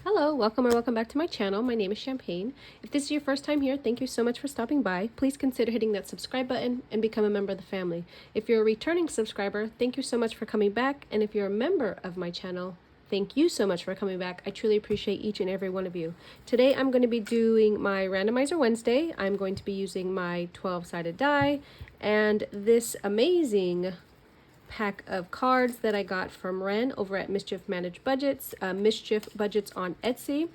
Hello, welcome or welcome back to my channel. My name is Champagne. If this is your first time here, thank you so much for stopping by. Please consider hitting that subscribe button and become a member of the family. If you're a returning subscriber, thank you so much for coming back. And if you're a member of my channel, thank you so much for coming back. I truly appreciate each and every one of you. Today I'm going to be doing my Randomizer Wednesday. I'm going to be using my 12-sided die and this amazing pack of cards that I got from Wren over at Mischief Budgets on Etsy.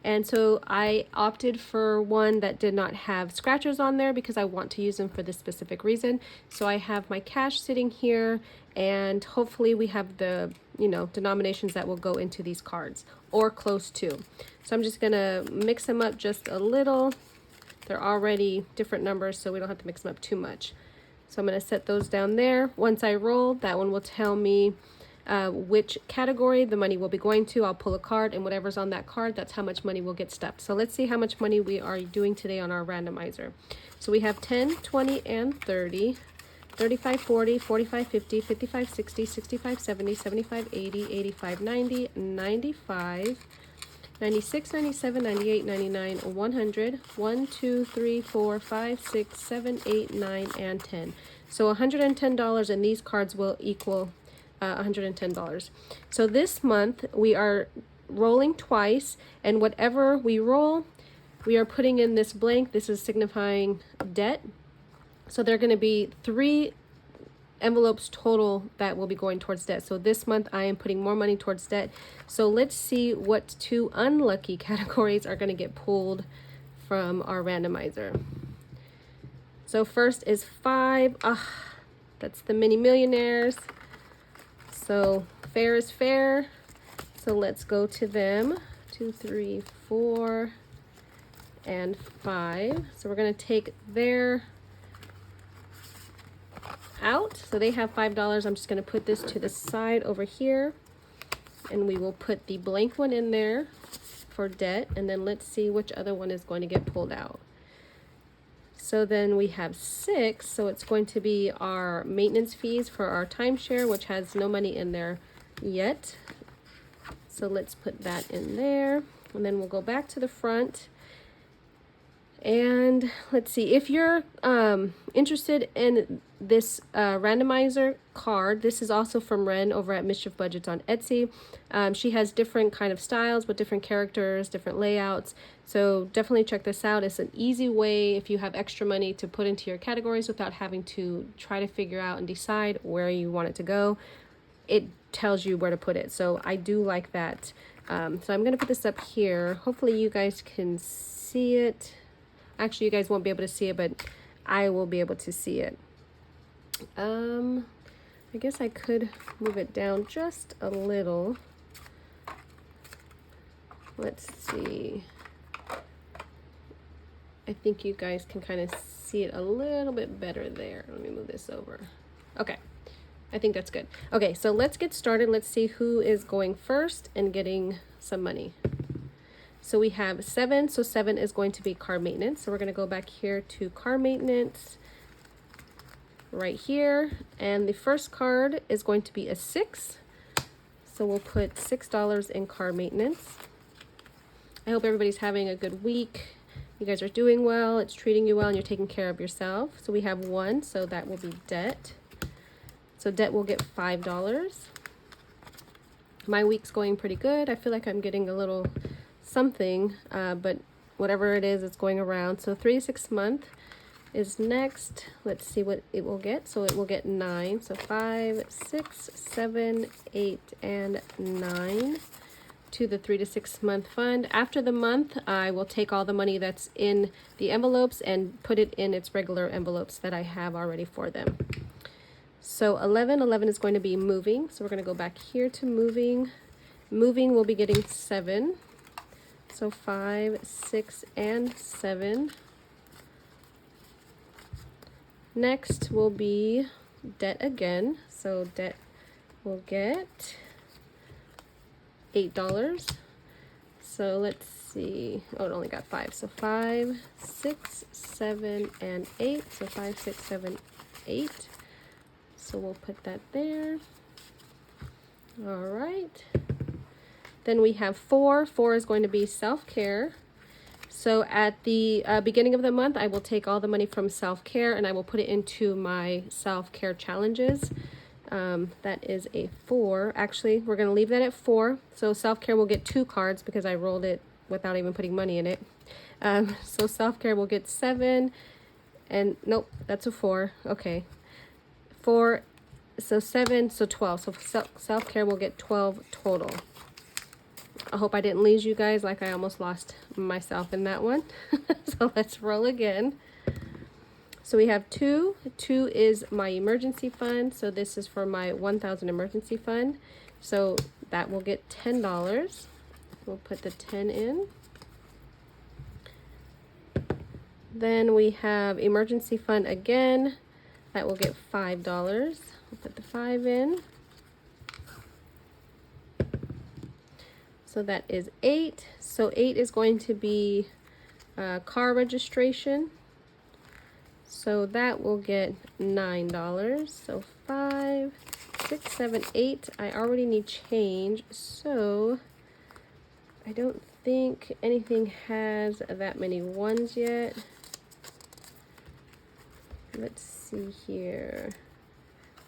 And so I opted for one that did not have scratchers on there because I want to use them for this specific reason. So I have my cash sitting here, and hopefully we have the denominations that will go into these cards or close to. So I'm just gonna mix them up just a little. They're already different numbers, so we don't have to mix them up too much. So I'm going to set those down there. Once I roll, that one will tell me which category the money will be going to. I'll pull a card, and whatever's on that card, that's how much money will get stuffed. So let's see how much money we are doing today on our randomizer. So we have 10, 20, and 30, 35, 40, 45, 50, 55, 60, 65, 70, 75, 80, 85, 90, 95, 96, 97, 98, 99, 100, 1, 2, 3, 4, 5, 6, 7, 8, 9, and 10. So $110, and these cards will equal $110. So this month we are rolling twice, and whatever we roll, we are putting in this blank. This is signifying debt. So there are going to be 3 envelopes total that will be going towards debt. So this month I am putting more money towards debt. So let's see what 2 unlucky categories are going to get pulled from our randomizer. So first is 5. That's the mini millionaires. So fair is fair. So let's go to them. 2, 3, 4, and 5. So we're going to take their out. So they have $5. I'm just going to put this to the side over here, and we will put the blank one in there for debt, and then let's see which other one is going to get pulled out. So then we have 6, so it's going to be our maintenance fees for our timeshare, which has no money in there yet. So let's put that in there, and then we'll go back to the front. And let's see, if you're interested in this randomizer card, this is also from Wren over at Mischief Budgets on Etsy. She has different kind of styles with different characters, different layouts. So definitely check this out. It's an easy way, if you have extra money, to put into your categories without having to try to figure out and decide where you want it to go. It tells you where to put it. So I do like that. So I'm going to put this up here. Hopefully you guys can see it. Actually, you guys won't be able to see it, but I will be able to see it. I guess I could move it down just a little. Let's see. I think you guys can kind of see it a little bit better there. Let me move this over. Okay, I think that's good. Okay, so let's get started. Let's see who is going first and getting some money. So we have 7, so 7 is going to be car maintenance. So we're going to go back here to car maintenance right here. And the first card is going to be a 6. So we'll put $6 in car maintenance. I hope everybody's having a good week. You guys are doing well. It's treating you well, and you're taking care of yourself. So we have 1, so that will be debt. So debt will get $5. My week's going pretty good. I feel like I'm getting a little something, but whatever it is, it's going around. So 3 to 6 month is next. Let's see what it will get. So it will get 9. So 5, 6, 7, 8, and 9 to the 3 to 6 month fund. After the month, I will take all the money that's in the envelopes and put it in its regular envelopes that I have already for them. So 11 is going to be moving. So we're going to go back here to moving. Moving will be getting 7. So 5, 6, and 7. Next will be debt again. So debt will get $8. So let's see. Oh, it only got 5. So 5, 6, 7, and 8. So 5, 6, 7, 8. So we'll put that there. All right. Then we have 4. 4 is going to be self-care. So at the beginning of the month, I will take all the money from self-care and I will put it into my self-care challenges. That is a 4. Actually, we're going to leave that at 4. So self-care will get 2 cards because I rolled it without even putting money in it. So self-care will get 7. And nope, that's a 4. Okay. 4, so 7, so 12. So self-care will get 12 total. I hope I didn't lose you guys like I almost lost myself in that one. So let's roll again. So we have 2. 2 is my emergency fund. So this is for my 1,000 emergency fund. So that will get $10. We'll put the 10 in. Then we have emergency fund again. That will get $5. We'll put the 5 in. So that is 8. So 8 is going to be car registration. So that will get $9. So 5, 6, 7, 8. I already need change. So I don't think anything has that many ones yet. Let's see here.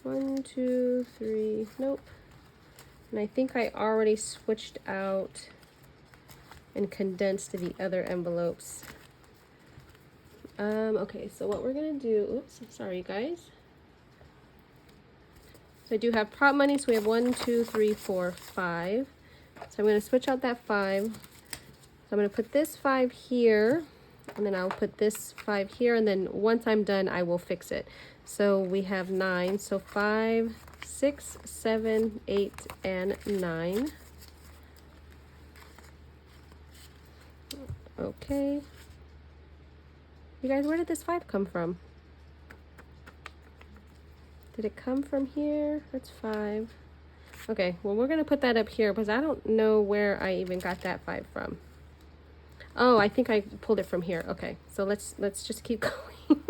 1, 2, 3. Nope. And I think I already switched out and condensed the other envelopes. Okay, so what we're gonna do, oops, sorry you guys. So I do have prop money, so we have 1, 2, 3, 4, 5. So I'm gonna switch out that 5. So I'm gonna put this 5 here, and then I'll put this 5 here, and then once I'm done, I will fix it. So we have 9, so 5, 6, 7, 8, and 9. Okay. You guys, where did this 5 come from? Did it come from here? That's 5. Okay, well, we're going to put that up here because I don't know where I even got that 5 from. Oh, I think I pulled it from here. Okay, so let's just keep going.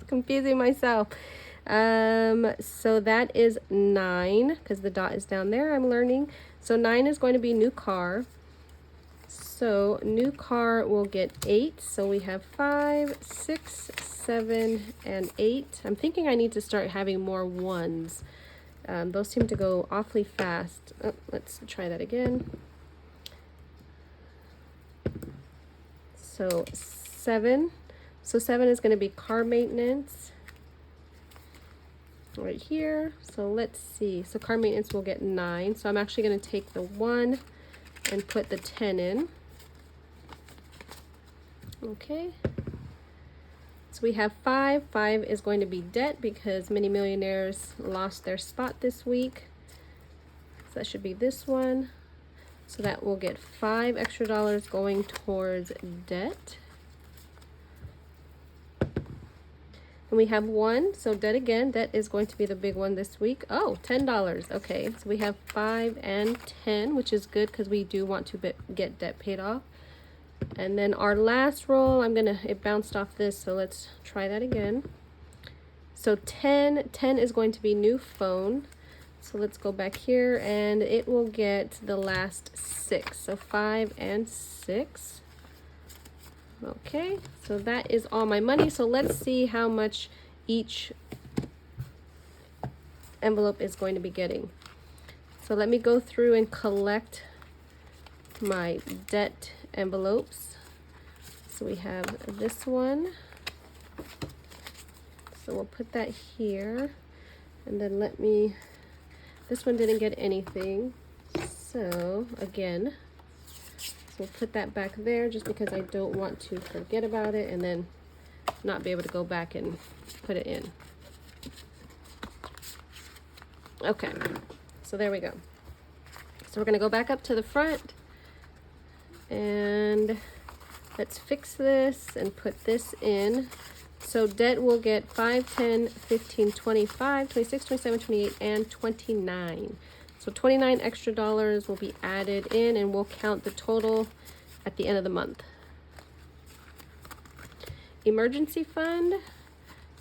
Confusing myself. So that is 9 because the dot is down there. I'm learning. So 9 is going to be new car. So new car will get 8. So we have 5, 6, 7, and 8. I'm thinking I need to start having more 1s. Those seem to go awfully fast. Oh, let's try that again. So 7. So 7 is going to be car maintenance. Right here. So let's see. So car maintenance will get 9. So I'm actually going to take the 1 and put the 10 in. Okay. So we have 5. 5 is going to be debt because many millionaires lost their spot this week. So that should be this one. So that will get $5 extra going towards debt. And we have 1, so debt again. Debt is going to be the big one this week. Oh, $10. Okay, so we have 5 and 10, which is good because we do want to get debt paid off. And then our last roll, it bounced off this, so let's try that again. So 10 is going to be new phone. So let's go back here and it will get the last 6. So 5 and 6. Okay, so that is all my money. So let's see how much each envelope is going to be getting. So let me go through and collect my debt envelopes. So we have this one. So we'll put that here. And then this one didn't get anything. So again, we'll put that back there just because I don't want to forget about it and then not be able to go back and put it in. Okay, so there we go. So we're going to go back up to the front and let's fix this and put this in. So debt will get 5, 10, 15, 25, 26, 27, 28, and 29. So $29 extra will be added in and we'll count the total at the end of the month. Emergency fund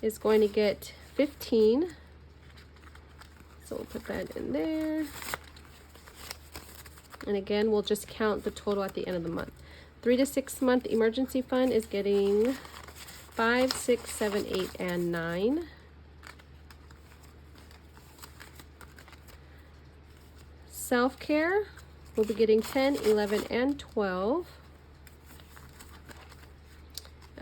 is going to get 15. So we'll put that in there. And again, we'll just count the total at the end of the month. 3 to 6 month emergency fund is getting 5, 6, 7, 8, and 9. Self-care will be getting 10, 11, and 12.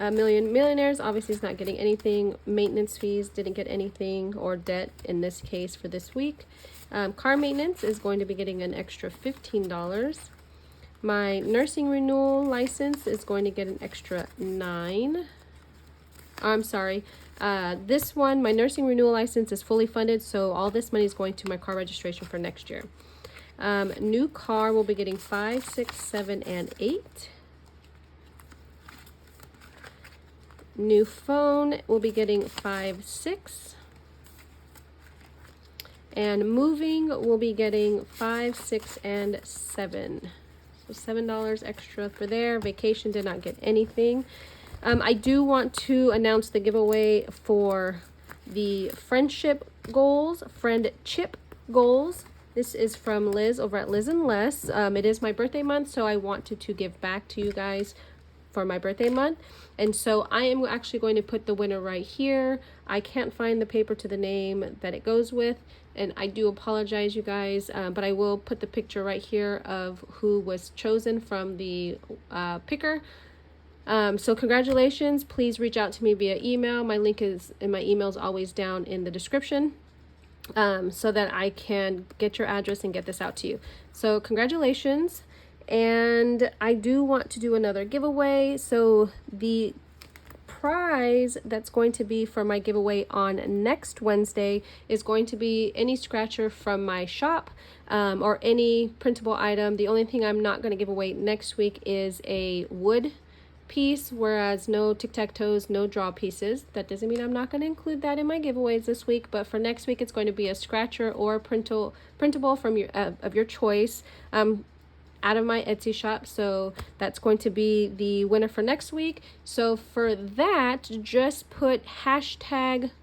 Millionaires obviously is not getting anything. Maintenance fees didn't get anything, or debt in this case for this week. Car maintenance is going to be getting an extra $15. My nursing renewal license is going to get an extra 9. I'm sorry. This one, my nursing renewal license is fully funded, so all this money is going to my car registration for next year. New car will be getting 5, 6, 7, and 8. New phone will be getting 5, 6. And moving will be getting 5, 6, and 7. So $7 extra for there. Vacation did not get anything. I do want to announce the giveaway for the friendship goals, friendship goals. This is from Liz over at Liz and Les. It is my birthday month, so I wanted to give back to you guys for my birthday month. And so I am actually going to put the winner right here. I can't find the paper to the name that it goes with, and I do apologize, you guys, but I will put the picture right here of who was chosen from the picker. So congratulations. Please reach out to me via email. My link is in my email is always down in the description, so that I can get your address and get this out to you. So congratulations. And I do want to do another giveaway. So the prize that's going to be for my giveaway on next Wednesday is going to be any scratcher from my shop, or any printable item. The only thing I'm not going to give away next week is a wood piece, whereas no tic-tac-toes, no draw pieces. That doesn't mean I'm not going to include that in my giveaways this week, but for next week it's going to be a scratcher or printable from your of your choice, out of my Etsy shop. So that's going to be the winner for next week. So for that, just put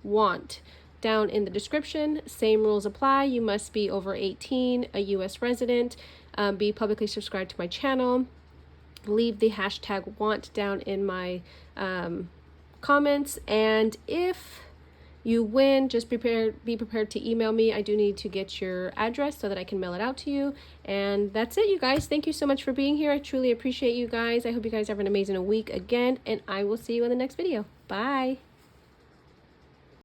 #want down in the description. Same rules apply. You must be over 18, a US resident, be publicly subscribed to my channel. Leave the #want down in my comments, and if you win, just be prepared to email me. I do need to get your address so that I can mail it out to you. And that's it, you guys. Thank you so much for being here. I truly appreciate you guys. I hope you guys have an amazing week again, and I will see you in the next video. Bye.